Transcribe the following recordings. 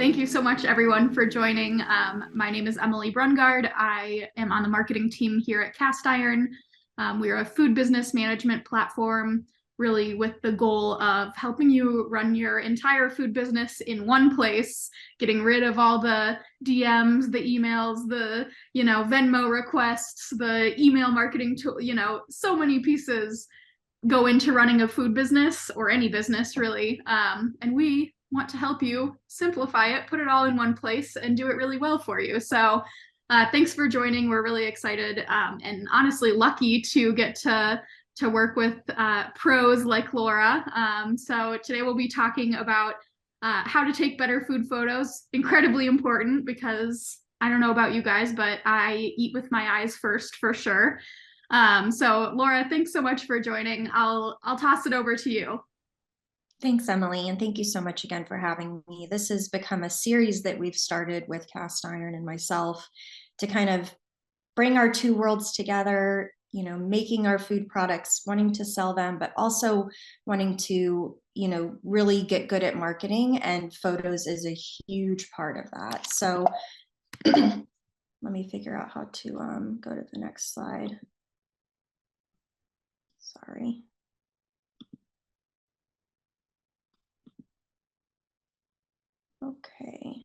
Thank you so much, everyone, for joining. My name is Emily Brungard. I am on the marketing team here at Cast Iron. We are a food business management platform, really with the goal of helping you run your entire food business in one place, getting rid of all the DMs, the emails, the Venmo requests, the email marketing tool. So many pieces go into running a food business or any business, really. And we want to help you simplify it, put it all in one place, and do it really well for you. So thanks for joining. We're really excited and honestly lucky to get to work with pros like Laura. So today we'll be talking about how to take better food photos. Incredibly important because I don't know about you guys, but I eat with my eyes first for sure. So Laura, thanks so much for joining. I'll toss it over to you. Thanks, Emily, and thank you so much again for having me. This has become a series that we've started with Cast Iron and myself to kind of bring our two worlds together, making our food products, wanting to sell them, but also wanting to, really get good at marketing, and photos is a huge part of that. So let me figure out how to go to the next slide. Sorry. Okay.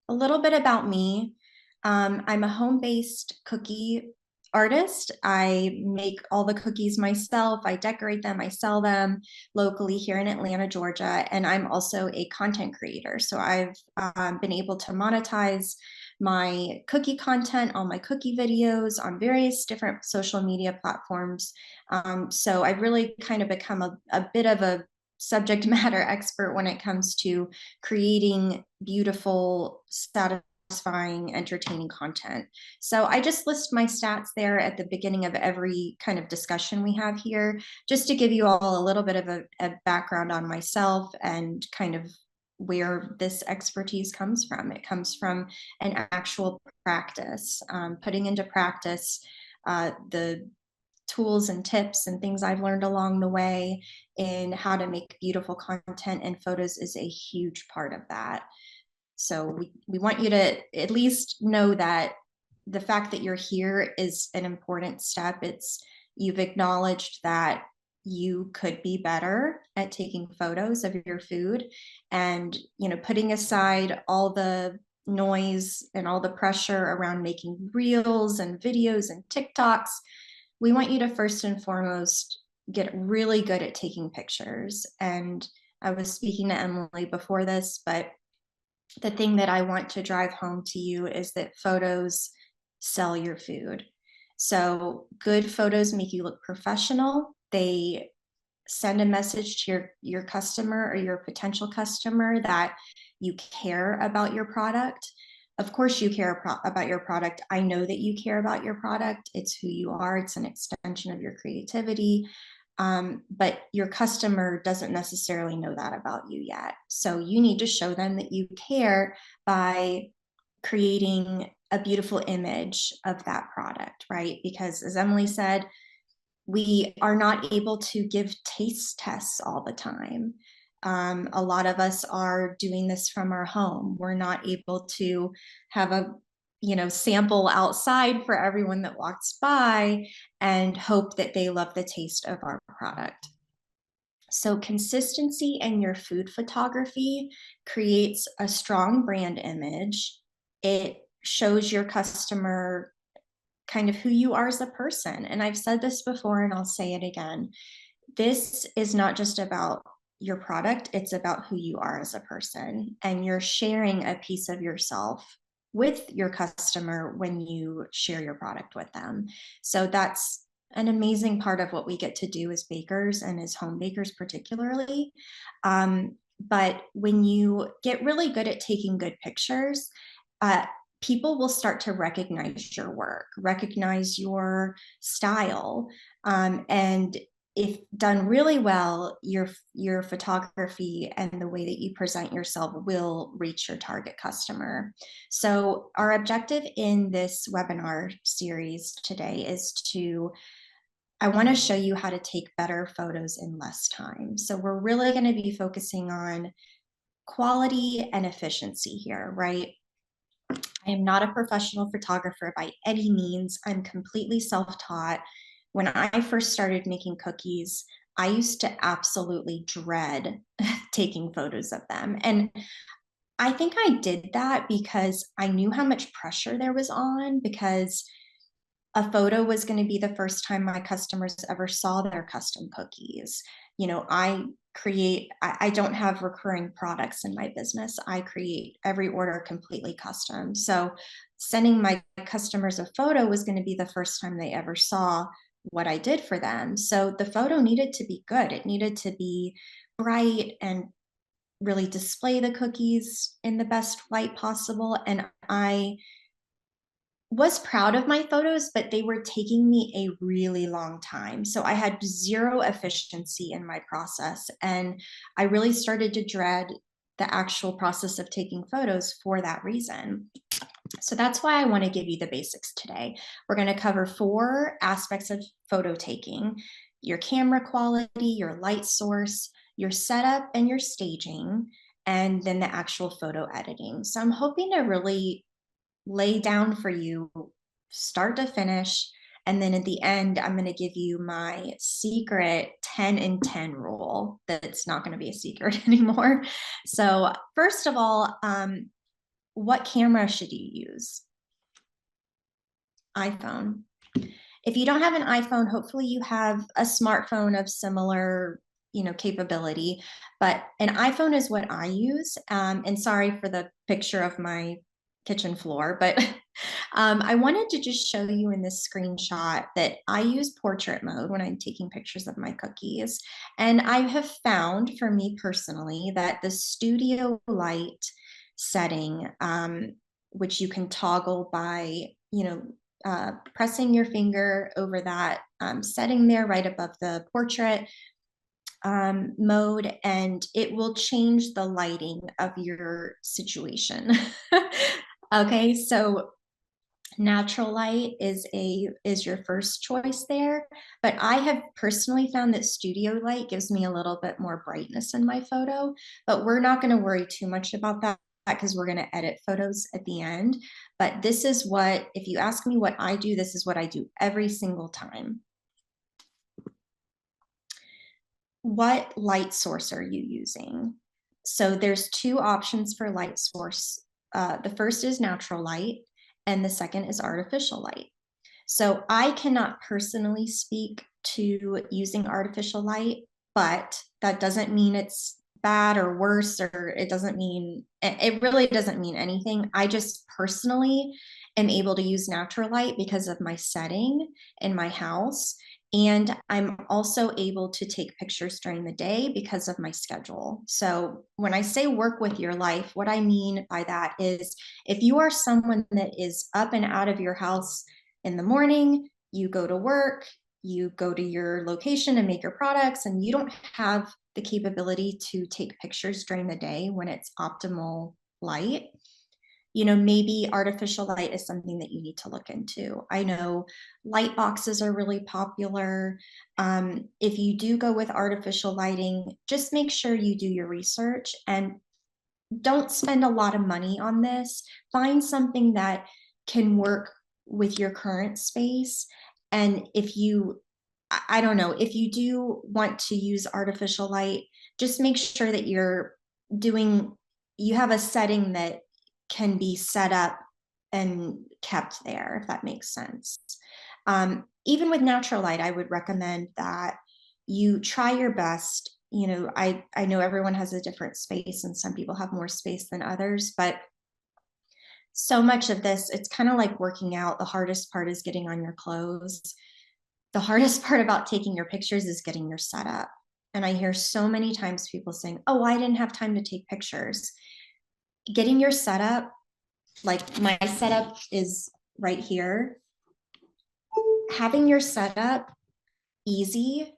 A little bit about me. I'm a home-based cookie artist. I make all the cookies myself. I decorate them. I sell them locally here in Atlanta, Georgia. And I'm also a content creator. So I've been able to monetize my cookie content, all my cookie videos on various different social media platforms. So I've really kind of become a bit of a subject matter expert when it comes to creating beautiful, satisfying, entertaining content. So I just list my stats there at the beginning of every kind of discussion we have here, just to give you all a little bit of a background on myself and kind of where this expertise comes from. It comes from an actual practice, putting into practice the tools and tips and things I've learned along the way in how to make beautiful content, and photos is a huge part of that. So we want you to at least know that the fact that you're here is an important step. You've acknowledged that you could be better at taking photos of your food, and putting aside all the noise and all the pressure around making reels and videos and TikToks. We want you to first and foremost get really good at taking pictures. And I was speaking to Emily before this, but the thing that I want to drive home to you is that photos sell your food. So good photos make you look professional. They send a message to your customer or your potential customer that you care about your product. Of course you care about your product. I know that you care about your product. It's who you are. It's an extension of your creativity. But your customer doesn't necessarily know that about you yet. So you need to show them that you care by creating a beautiful image of that product, right? Because as Emily said, we are not able to give taste tests all the time. A lot of us are doing this from our home. We're not able to have a sample outside for everyone that walks by and hope that they love the taste of our product. So consistency in your food photography creates a strong brand image. It shows your customer kind of who you are as a person. And I've said this before and I'll say it again. This is not just about your product, it's about who you are as a person. And you're sharing a piece of yourself with your customer when you share your product with them. So that's an amazing part of what we get to do as bakers and as home bakers particularly. But when you get really good at taking good pictures, people will start to recognize your work, recognize your style. And if done really well, your photography and the way that you present yourself will reach your target customer. So our objective in this webinar series today is I want to show you how to take better photos in less time. So we're really going to be focusing on quality and efficiency here, right? I am not a professional photographer by any means. I'm completely self-taught. When I first started making cookies, I used to absolutely dread taking photos of them. And I think I did that because I knew how much pressure there was on, because a photo was going to be the first time my customers ever saw their custom cookies. You know, I don't have recurring products in my business. I create every order completely custom. So sending my customers a photo was going to be the first time they ever saw what I did for them. So the photo needed to be good. It needed to be bright and really display the cookies in the best light possible. And I was proud of my photos, but they were taking me a really long time. So I had zero efficiency in my process. And I really started to dread the actual process of taking photos for that reason. So that's why I want to give you the basics today. We're going to cover 4 aspects of photo taking: your camera quality, your light source, your setup and your staging, and then the actual photo editing. So I'm hoping to really lay down for you start to finish. And then at the end, I'm going to give you my secret 10 and 10 rule that's not going to be a secret anymore. So first of all, what camera should you use? iPhone. If you don't have an iPhone, hopefully you have a smartphone of similar, capability, but an iPhone is what I use. And sorry for the picture of my kitchen floor, but I wanted to just show you in this screenshot that I use portrait mode when I'm taking pictures of my cookies. And I have found, for me personally, that the studio light setting, which you can toggle by, pressing your finger over that setting there right above the portrait mode, and it will change the lighting of your situation. Okay, so natural light is your first choice there, but I have personally found that studio light gives me a little bit more brightness in my photo, but we're not going to worry too much about that because we're going to edit photos at the end. But this is what, if you ask me what I do, this is what I do every single time. What light source are you using? So there's 2 options for light source. The first is natural light, and the second is artificial light. So I cannot personally speak to using artificial light, but that doesn't mean it's bad or worse, or it really doesn't mean anything. I just personally am able to use natural light because of my setting in my house. And I'm also able to take pictures during the day because of my schedule. So when I say work with your life, what I mean by that is if you are someone that is up and out of your house in the morning, you go to work, you go to your location and make your products, and you don't have the capability to take pictures during the day when it's optimal light, maybe artificial light is something that you need to look into. I know light boxes are really popular. If you do go with artificial lighting, just make sure you do your research and don't spend a lot of money on this. Find something that can work with your current space. And I don't know, if you do want to use artificial light, just make sure that you have a setting that can be set up and kept there, if that makes sense. Even with natural light, I would recommend that you try your best. I know everyone has a different space and some people have more space than others, but so much of this, it's kind of like working out. The hardest part is getting on your clothes. The hardest part about taking your pictures is getting your setup. And I hear so many times people saying, oh, I didn't have time to take pictures. Getting your setup, like my setup is right here. Having your setup easy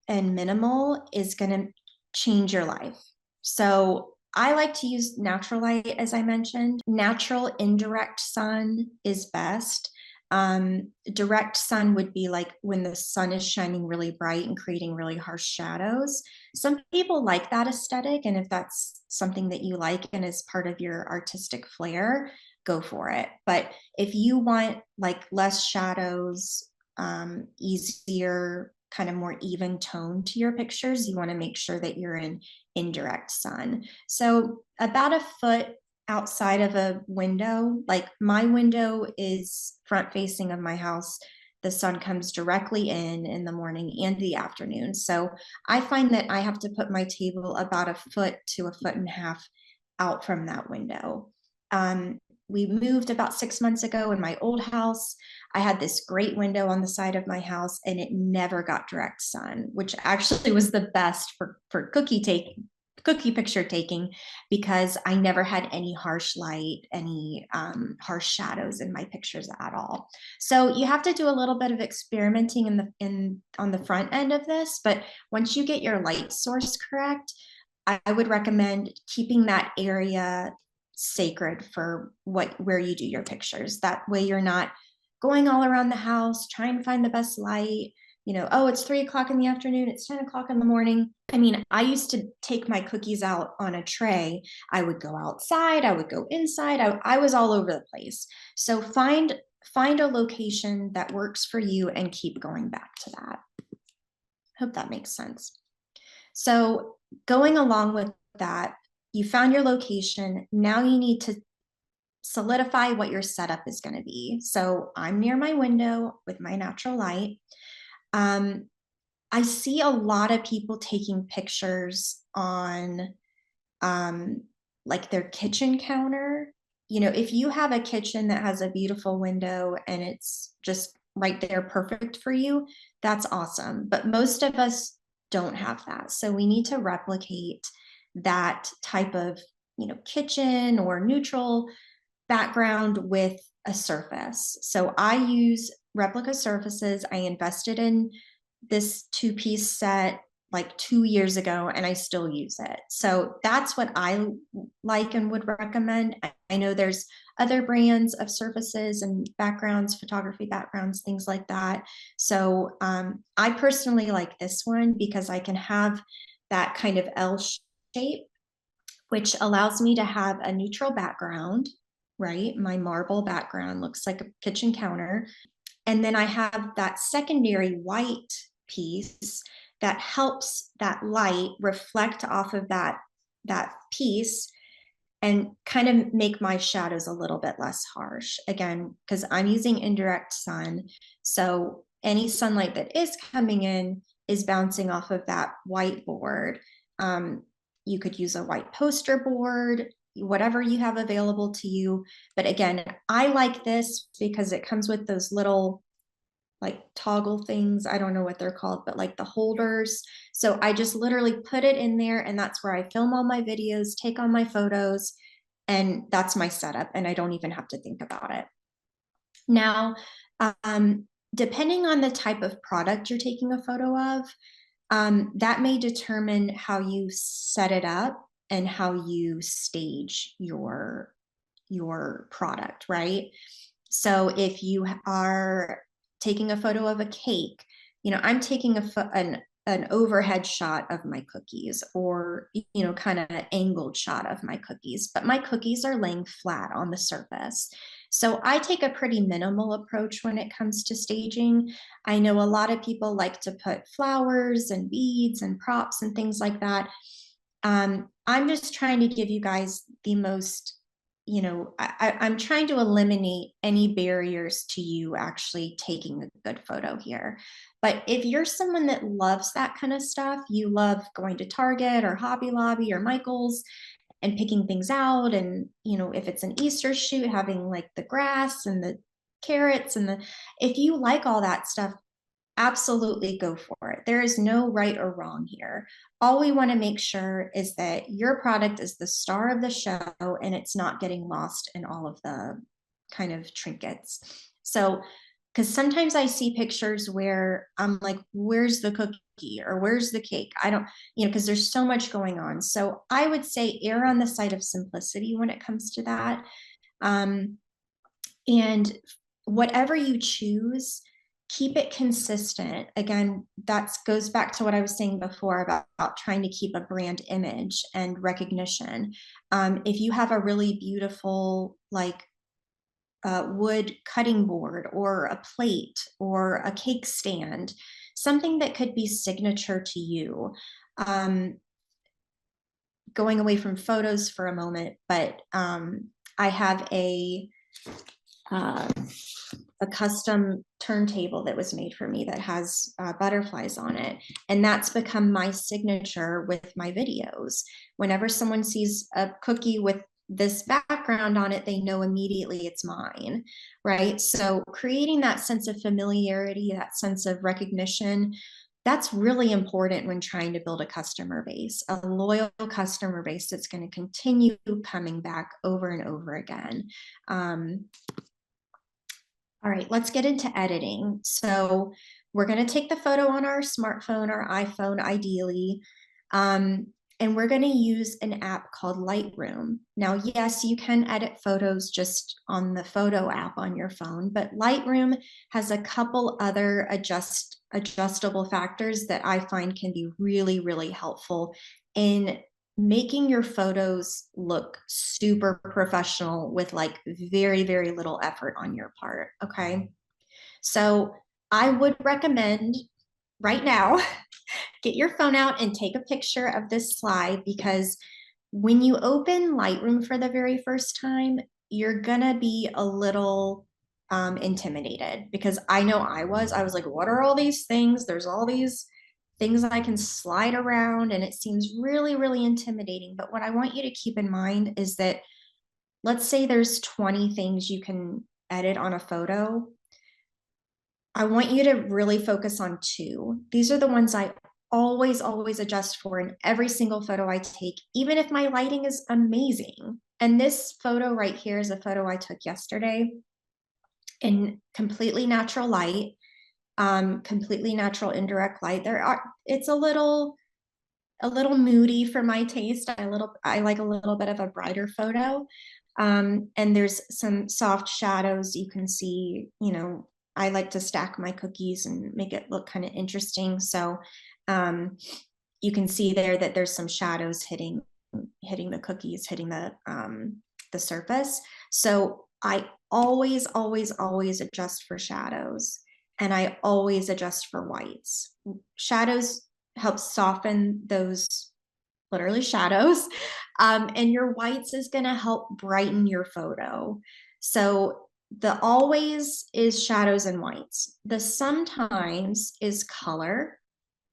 and minimal is going to change your life. So I like to use natural light, as I mentioned. Natural indirect sun is best. Direct sun would be like when the sun is shining really bright and creating really harsh shadows. Some people like that aesthetic, and if that's something that you like and is part of your artistic flair, go for it. But if you want like less shadows, easier, kind of more even tone to your pictures, you want to make sure that you're in indirect sun. So about a foot outside of a window, like my window is front facing of my house. The sun comes directly in the morning and the afternoon. So I find that I have to put my table about a foot to a foot and a half out from that window. We moved about 6 months ago in my old house. I had this great window on the side of my house and it never got direct sun, which actually was the best for cookie picture taking, because I never had any harsh light, any harsh shadows in my pictures at all. So you have to do a little bit of experimenting on the front end of this, but once you get your light source correct, I would recommend keeping that area sacred for where you do your pictures. That way you're not going all around the house trying to find the best light. Oh, it's 3 o'clock in the afternoon, it's 10 o'clock in the morning. I mean, I used to take my cookies out on a tray. I would go outside, I would go inside, I was all over the place. So find a location that works for you and keep going back to that. Hope that makes sense. So going along with that, you found your location. Now you need to solidify what your setup is going to be. So I'm near my window with my natural light. I see a lot of people taking pictures on like their kitchen counter. If you have a kitchen that has a beautiful window and it's just right there perfect for you, that's awesome. But most of us don't have that. So we need to replicate that type of, kitchen or neutral background with a surface. So I use replica surfaces. I invested in this 2-piece set like 2 years ago and I still use it. So that's what I like and would recommend. I know there's other brands of surfaces and backgrounds, photography backgrounds, things like that. So I personally like this one because I can have that kind of L shape, which allows me to have a neutral background, right? My marble background looks like a kitchen counter. And then I have that secondary white piece that helps that light reflect off of that piece and kind of make my shadows a little bit less harsh. Again, because I'm using indirect sun. So any sunlight that is coming in is bouncing off of that white board. You could use a white poster board, whatever you have available to you. But again, I like this because it comes with those little like toggle things. I don't know what they're called, but like the holders. So I just literally put it in there and that's where I film all my videos, take all my photos, and that's my setup. And I don't even have to think about it. Now, depending on the type of product you're taking a photo of, that may determine how you set it up and how you stage your product, right? So if you are taking a photo of a cake, I'm taking an overhead shot of my cookies, or kind of an angled shot of my cookies, but my cookies are laying flat on the surface. So I take a pretty minimal approach when it comes to staging. I know a lot of people like to put flowers and beads and props and things like that. I'm just trying to give you guys the most, I'm trying to eliminate any barriers to you actually taking a good photo here. But if you're someone that loves that kind of stuff, you love going to Target or Hobby Lobby or Michael's and picking things out, and if it's an Easter shoot, having like the grass and the carrots and if you like all that stuff, absolutely go for it. There is no right or wrong here. All we want to make sure is that your product is the star of the show and it's not getting lost in all of the kind of trinkets. So, because sometimes I see pictures where I'm like, where's the cookie or where's the cake? I don't, because there's so much going on. So I would say err on the side of simplicity when it comes to that. And whatever you choose, keep it consistent. Again, that goes back to what I was saying before about trying to keep a brand image and recognition. If you have a really beautiful, like, wood cutting board or a plate or a cake stand, something that could be signature to you. Going away from photos for a moment, but I have uh, a custom turntable that was made for me that has butterflies on it. And that's become my signature with my videos. Whenever someone sees a cookie with this background on it, they know immediately it's mine, right? So creating that sense of familiarity, that sense of recognition, that's really important when trying to build a customer base, a loyal customer base that's going to continue coming back over and over again. All right, let's get into editing. So we're going to take the photo on our smartphone or iPhone, ideally, and we're going to use an app called Lightroom. Now, yes, you can edit photos just on the photo app on your phone, but Lightroom has a couple other adjustable factors that I find can be really, really helpful in making your photos look super professional with like very, very little effort on your part. Okay. So I would recommend right now, get your phone out and take a picture of this slide, because when you open Lightroom for the very first time, you're gonna be a little intimidated, because I know I was like, what are all these things? There's all these things I can slide around, and it seems really, really intimidating. But what I want you to keep in mind is that, let's say there's 20 things you can edit on a photo. I want you to really focus on 2. These are the ones I always, always adjust for in every single photo I take, even if my lighting is amazing. And this photo right here is a photo I took yesterday in completely natural light, completely natural indirect light. It's a little moody for my taste. I like a little bit of a brighter photo. And there's some soft shadows you can see. I like to stack my cookies and make it look kind of interesting. So you can see there that there's some shadows hitting the cookies, hitting the surface. So I always, always, always adjust for shadows, and I always adjust for whites. Shadows help soften those literally shadows, and your whites is going to help brighten your photo. So the always is shadows and whites. The sometimes is color,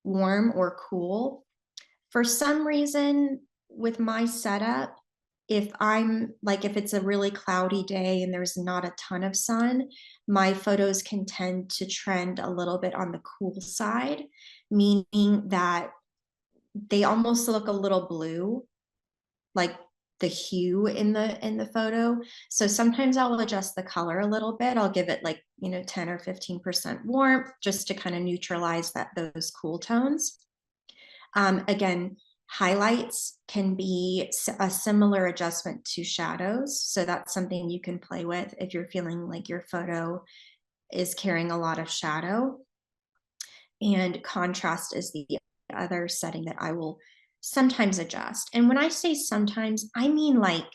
warm or cool. For some reason, with my setup, if it's a really cloudy day and there's not a ton of sun, my photos can tend to trend a little bit on the cool side, meaning that they almost look a little blue, like the hue in the photo. So sometimes I'll adjust the color a little bit. I'll give it 10 or 15% warmth, just to kind of neutralize those cool tones. Again, highlights can be a similar adjustment to shadows. So that's something you can play with if you're feeling like your photo is carrying a lot of shadow. And contrast is the other setting that I will sometimes adjust. And when I say sometimes, I mean like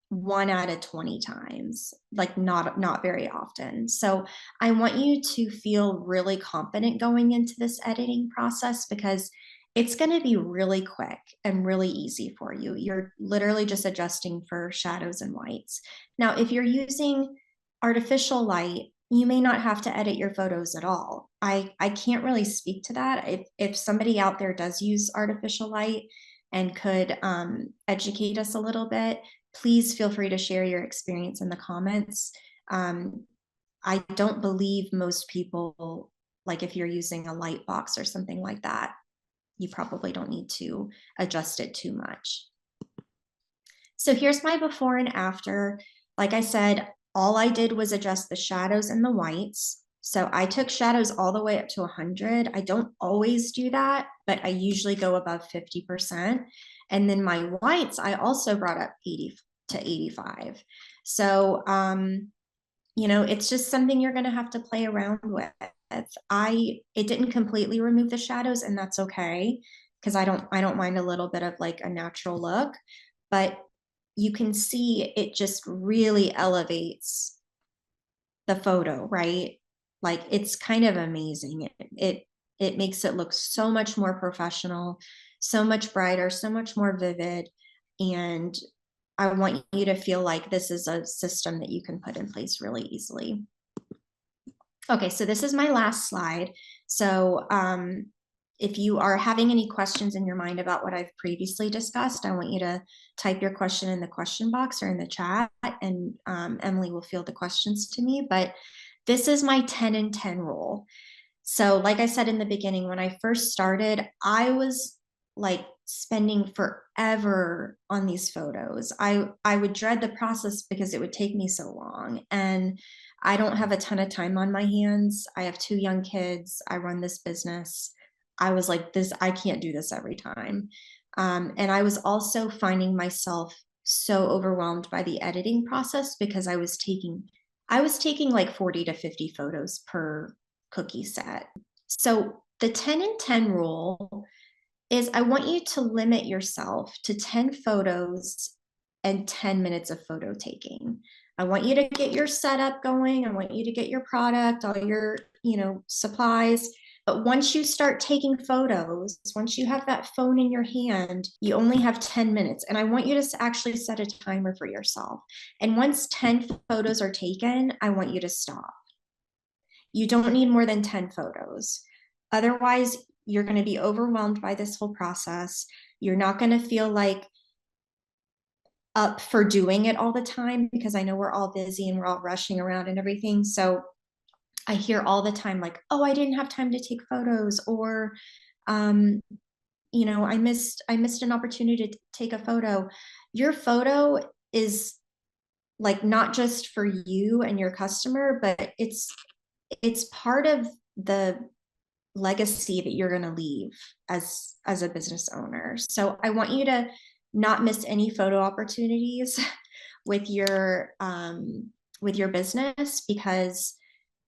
1 out of 20 times, like not very often. So I want you to feel really confident going into this editing process, because it's going to be really quick and really easy for you. You're literally just adjusting for shadows and whites. Now, if you're using artificial light, you may not have to edit your photos at all. I can't really speak to that. If somebody out there does use artificial light and could educate us a little bit, please feel free to share your experience in the comments. I don't believe most people, like if you're using a light box or something like that, you probably don't need to adjust it too much. So here's my before and after. Like I said, all I did was adjust the shadows and the whites. So I took shadows all the way up to 100. I don't always do that, but I usually go above 50%. And then my whites, I also brought up 80 to 85. So it's just something you're going to have to play around with. It didn't completely remove the shadows, and that's okay, because I don't mind a little bit of like a natural look, but you can see it just really elevates the photo, right? Like it's kind of amazing. It makes it look so much more professional, so much brighter, so much more vivid. And I want you to feel like this is a system that you can put in place really easily. Okay, so this is my last slide. So if you are having any questions in your mind about what I've previously discussed, I want you to type your question in the question box or in the chat, and Emily will field the questions to me. But this is my 10 and 10 rule. So like I said in the beginning, when I first started, I was like spending forever on these photos. I would dread the process because it would take me so long. And I don't have a ton of time on my hands. I have 2 young kids. I run this business. I was like, I can't do this every time. And I was also finding myself so overwhelmed by the editing process because I was taking like 40 to 50 photos per cookie set. So the 10 and 10 rule is I want you to limit yourself to 10 photos and 10 minutes of photo taking. I want you to get your setup going. I want you to get your product, all your, supplies. But once you start taking photos, once you have that phone in your hand, you only have 10 minutes. And I want you to actually set a timer for yourself. And once 10 photos are taken, I want you to stop. You don't need more than 10 photos. Otherwise, you're going to be overwhelmed by this whole process. You're not going to feel like up for doing it all the time, because I know we're all busy and we're all rushing around and everything. So I hear all the time like, oh, I didn't have time to take photos, or I missed an opportunity to take a photo. Your photo is like not just for you and your customer, but it's part of the legacy that you're going to leave as a business owner. So I want you to not miss any photo opportunities with your business, because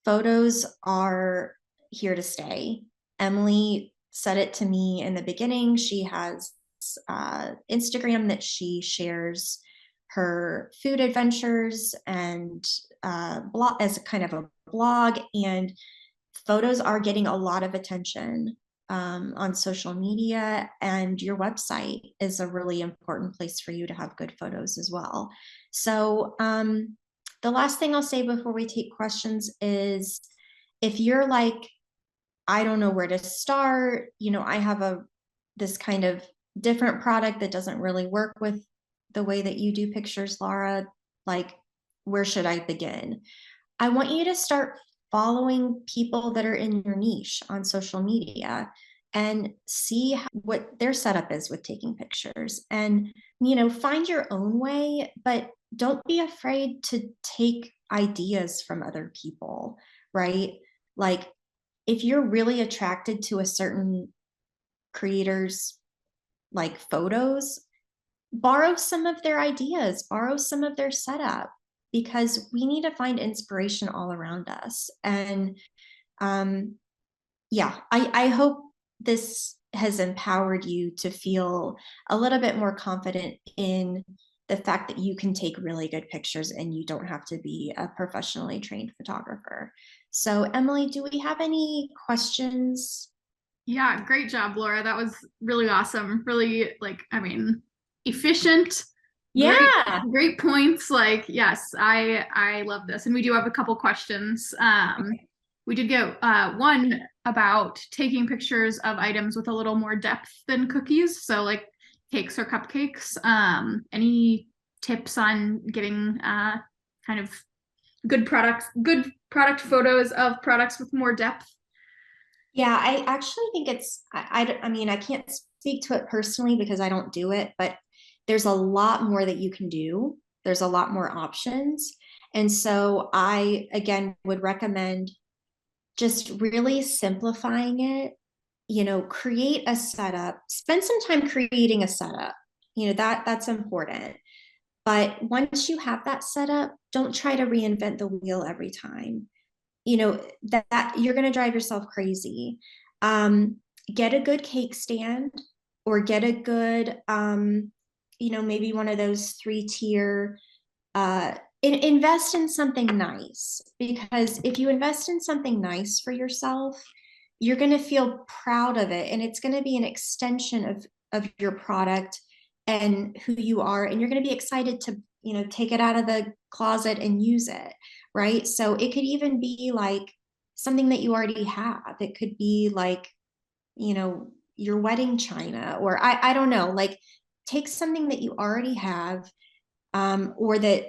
photos are here to stay. Emily said it to me in the beginning. She has Instagram that she shares her food adventures and blog as kind of a blog, and photos are getting a lot of attention on social media, and your website is a really important place for you to have good photos as well. So the last thing I'll say before we take questions is, if you're like, I don't know where to start, I have this kind of different product that doesn't really work with the way that you do pictures, Laura, like, where should I begin? I want you to start following people that are in your niche on social media and see what their setup is with taking pictures, and find your own way, but don't be afraid to take ideas from other people, right? Like, if you're really attracted to a certain creator's like photos, borrow some of their ideas, borrow some of their setup, because we need to find inspiration all around us. And I hope this has empowered you to feel a little bit more confident in the fact that you can take really good pictures and you don't have to be a professionally trained photographer. So, Emily, do we have any questions? Yeah, great job, Laura. That was really awesome. Really, efficient. Great, Yeah. great points. Like, yes, I love this. And we do have a couple questions. We did get one about taking pictures of items with a little more depth than cookies, so like cakes or cupcakes. Any tips on getting kind of good product photos of products with more depth? Yeah, I actually think I mean, I can't speak to it personally because I don't do it, but there's a lot more that you can do. There's a lot more options. And so I, again, would recommend just really simplifying it. Create a setup, spend some time creating a setup. That's important. But once you have that set up, don't try to reinvent the wheel every time. That you're going to drive yourself crazy. Get a good cake stand, or get a good, maybe one of those 3-tier. Invest in something nice, because if you invest in something nice for yourself, you're going to feel proud of it, and it's going to be an extension of your product and who you are, and you're going to be excited to take it out of the closet and use it, right? So it could even be like something that you already have. It could be like, your wedding china, or I don't know, like take something that you already have, or that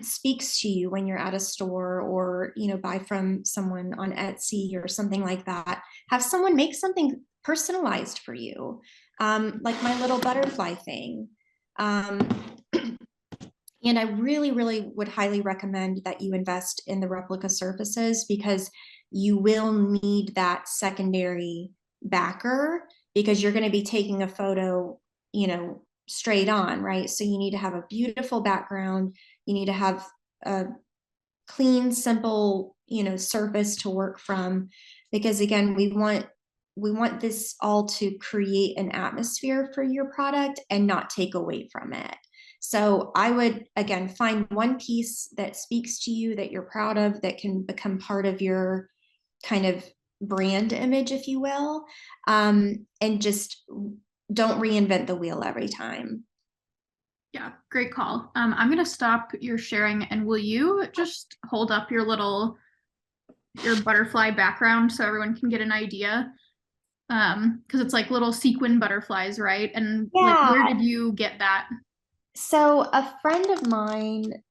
speaks to you when you're at a store, or buy from someone on Etsy or something like that. Have someone make something personalized for you, like my little butterfly thing. um, and I really, really would highly recommend that you invest in the replica surfaces, because you will need that secondary backer, because you're going to be taking a photo, straight on, right? So you need to have a beautiful background. You need to have a clean, simple, surface to work from, because again, we want this all to create an atmosphere for your product and not take away from it. So I would, again, find one piece that speaks to you, that you're proud of, that can become part of your kind of brand image, if you will, and just don't reinvent the wheel every time. Yeah, great call. I'm gonna stop your sharing, and will you just hold up your butterfly background so everyone can get an idea? Because it's like little sequin butterflies, right? And like, where Yeah. did you get that? So a friend of mine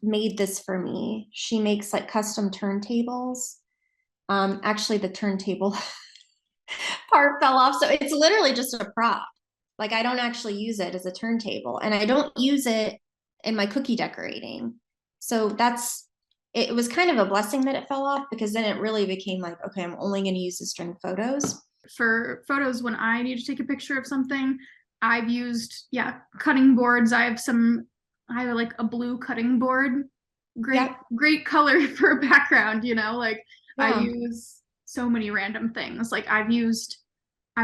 made this for me. She makes like custom turntables. Actually, the turntable part fell off. So it's literally just a prop. Like, I don't actually use it as a turntable, and I don't use it in my cookie decorating. So it was kind of a blessing that it fell off, because then it really became like, okay, I'm only going to use this during photos. For photos, when I need to take a picture of something, I've used, yeah, cutting boards. I have like a blue cutting board. Great, Yeah. great color for a background, like I Yeah. use so many random things. Like I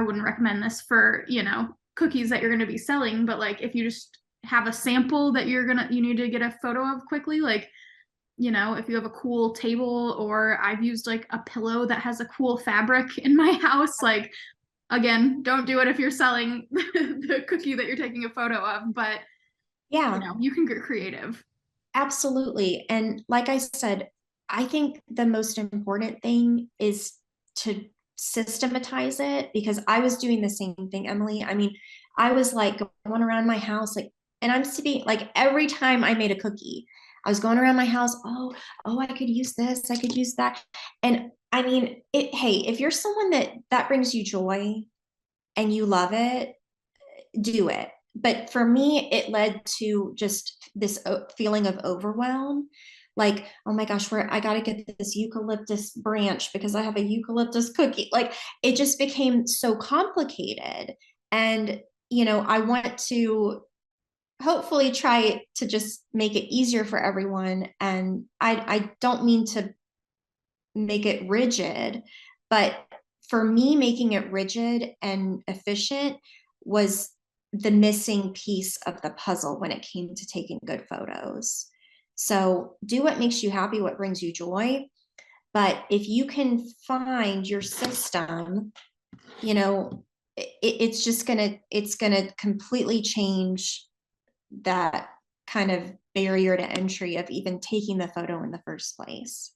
wouldn't recommend this for, cookies that you're going to be selling, but like if you just have a sample that you need to get a photo of quickly, like, if you have a cool table, or I've used like a pillow that has a cool fabric in my house, like, again, don't do it if you're selling the cookie that you're taking a photo of, but Yeah. you can get creative. Absolutely. And like I said, I think the most important thing is to systematize it, because I was doing the same thing, Emily. I mean, I was like going around my house, like, and I'm sitting like every time I made a cookie, I was going around my house. Oh, I could use this, I could use that. And I mean, hey, if you're someone that brings you joy and you love it, do it. But for me, it led to just this feeling of overwhelm. Like, oh my gosh, where I got to get this eucalyptus branch because I have a eucalyptus cookie. Like, it just became so complicated. And, I want to hopefully try to just make it easier for everyone. And I don't mean to make it rigid, but for me, making it rigid and efficient was the missing piece of the puzzle when it came to taking good photos. So do what makes you happy, what brings you joy. But if you can find your system, it's gonna completely change that kind of barrier to entry of even taking the photo in the first place.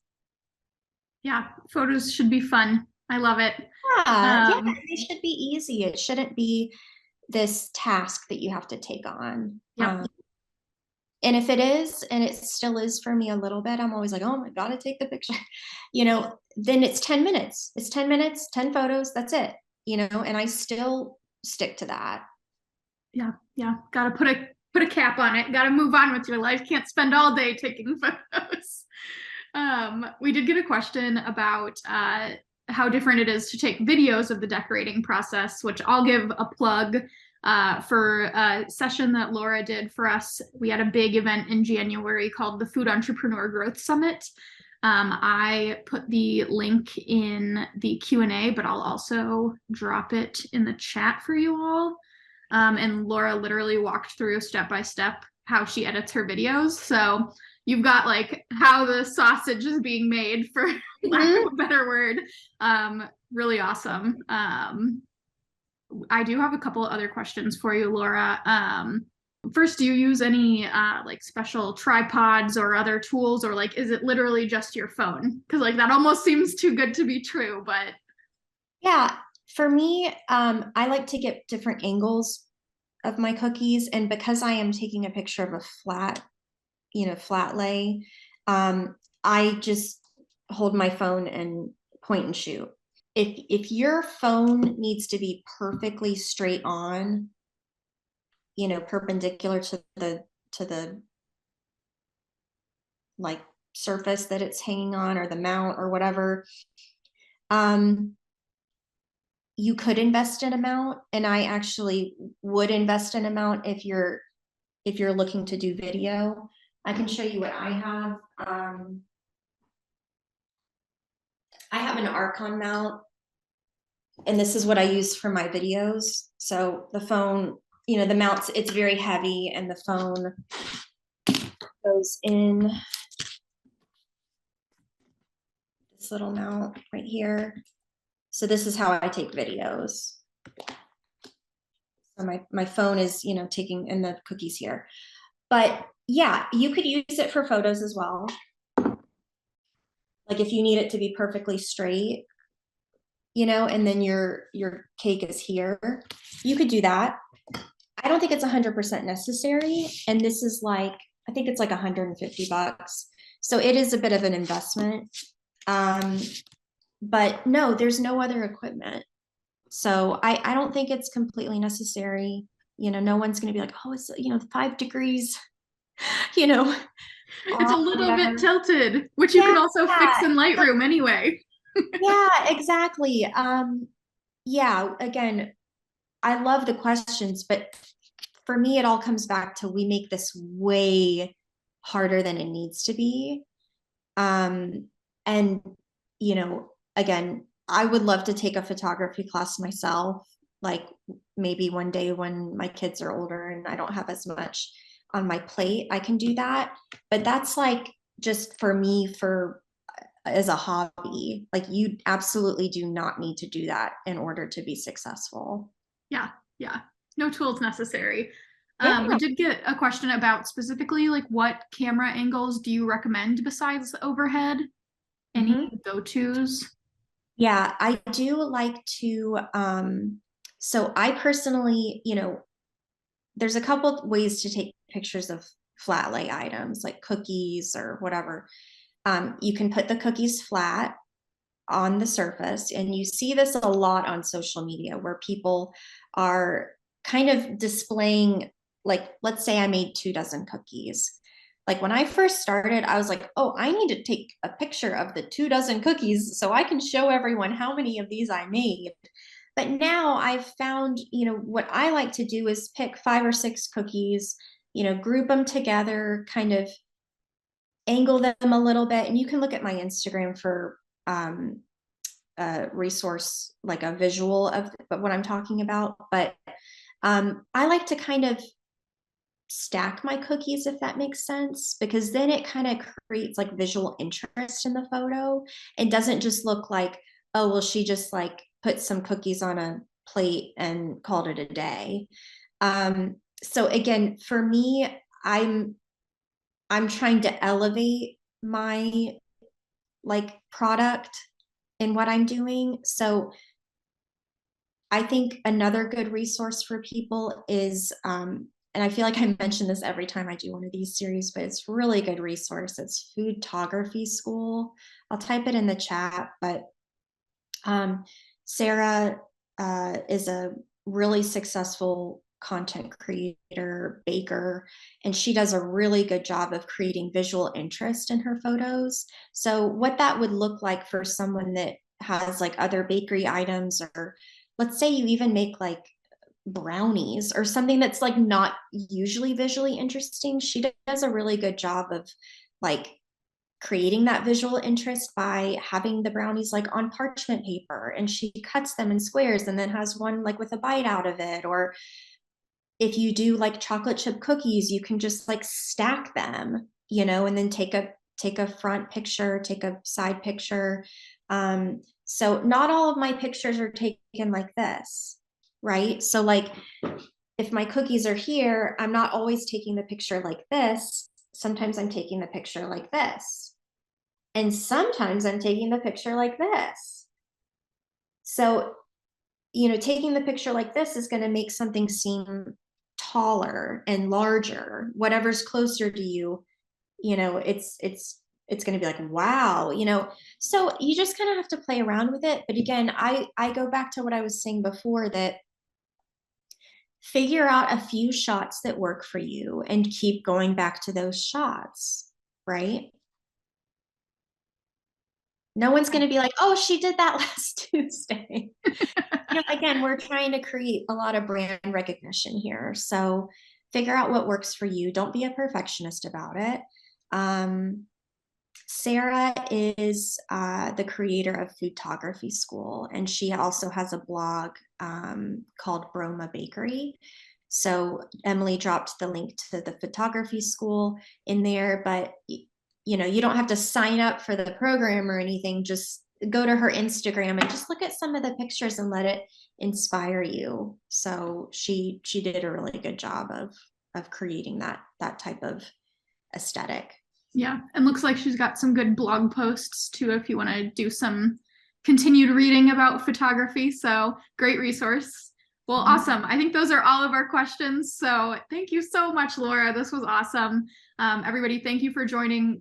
Yeah, photos should be fun. I love it. Yeah, Um, they should be easy. It shouldn't be this task that you have to take on. yep. And if it is, and it still is for me a little bit, I'm always like, oh my God, to take the picture, then it's 10 minutes. It's 10 minutes, 10 photos, that's it, and I still stick to that. Yeah, yeah. Gotta put a cap on it. Gotta move on with your life. Can't spend all day taking photos. We did get a question about how different it is to take videos of the decorating process, which I'll give a plug. for a session that Laura did for us. We had a big event in January called the Food Entrepreneur Growth Summit. I put the link in the Q&A, but I'll also drop it in the chat for you all. And Laura literally walked through step by step how she edits her videos. So you've got like how the sausage is being made, for lack of a better word. Really awesome. I do have a couple of other questions for you, Laura. First, do you use any like special tripods or other tools, or like is it literally just your phone? Because like that almost seems too good to be true, but Yeah, for me, I like to get different angles of my cookies, and because I am taking a picture of a flat, flat lay, I just hold my phone and point and shoot. If your phone needs to be perfectly straight on, perpendicular to the like surface that it's hanging on, or the mount or whatever, you could invest in a mount, and I actually would invest in a mount if you're looking to do video. I can show you what I have. I have an Archon Mount, and this is what I use for my videos. So the phone, the mounts, it's very heavy, and the phone goes in this little mount right here. So this is how I take videos. So my phone is, taking in the cookies here. But yeah, you could use it for photos as well. Like if you need it to be perfectly straight, and then your cake is here, you could do that. I don't think it's 100% necessary. And this is like, I think it's like $150. So it is a bit of an investment. But no, there's no other equipment. So I don't think it's completely necessary. No one's going to be like, oh, it's, 5 degrees, it's a little whatever. bit tilted, which you can also fix in Yeah. Lightroom anyway. Yeah, exactly. Yeah, again, I love the questions, but for me, it all comes back to we make this way harder than it needs to be. And, again, I would love to take a photography class myself, like maybe one day when my kids are older and I don't have as much on my plate, I can do that. But that's like just for me, as a hobby. Like you absolutely do not need to do that in order to be successful. Yeah, yeah. No tools necessary. Yeah. We did get a question about specifically like what camera angles do you recommend besides the overhead? Any go-tos? Yeah, I do like to, so I personally, there's a couple ways to take pictures of flat lay items like cookies or whatever. You can put the cookies flat on the surface, and you see this a lot on social media where people are kind of displaying, like, let's say I made 2 dozen cookies. Like when I first started, I was like, oh, I need to take a picture of the 2 dozen cookies so I can show everyone how many of these I made. But now I've found, what I like to do is pick 5 or 6 cookies, group them together, kind of angle them a little bit. And you can look at my Instagram for a resource, like a visual of what I'm talking about. But I like to kind of stack my cookies, if that makes sense, because then it kind of creates like visual interest in the photo. It doesn't just look like, oh, well, she just like put some cookies on a plate and called it a day. So again, for me, I'm trying to elevate my like product in what I'm doing. So I think another good resource for people is, and I feel like I mention this every time I do one of these series, but it's a really good resource. It's Foodtography School. I'll type it in the chat, but Sarah is a really successful content creator, baker, and she does a really good job of creating visual interest in her photos. So what that would look like for someone that has like other bakery items, or let's say you even make like brownies or something that's like not usually visually interesting. She does a really good job of like creating that visual interest by having the brownies like on parchment paper, and she cuts them in squares and then has one like with a bite out of it. Or if you do like chocolate chip cookies, you can just like stack them, and then take a front picture, take a side picture. So not all of my pictures are taken like this, right? So like if my cookies are here, I'm not always taking the picture like this. Sometimes I'm taking the picture like this. And sometimes I'm taking the picture like this. So, taking the picture like this is going to make something seem taller and larger. Whatever's closer to you, it's going to be like, wow, So you just kind of have to play around with it. But again, I go back to what I was saying before, that figure out a few shots that work for you and keep going back to those shots, right? No one's going to be like, oh, she did that last Tuesday. Again, we're trying to create a lot of brand recognition here. So figure out what works for you. Don't be a perfectionist about it. Sarah is the creator of Photography School, and she also has a blog called Broma Bakery. So Emily dropped the link to the photography school in there, but you don't have to sign up for the program or anything. Just go to her Instagram and just look at some of the pictures and let it inspire you. So she did a really good job of creating that type of aesthetic. Yeah, and looks like she's got some good blog posts too if you want to do some continued reading about photography. So great resource. Well, awesome. I think those are all of our questions. So thank you so much, Laura. This was awesome. Everybody, thank you for joining.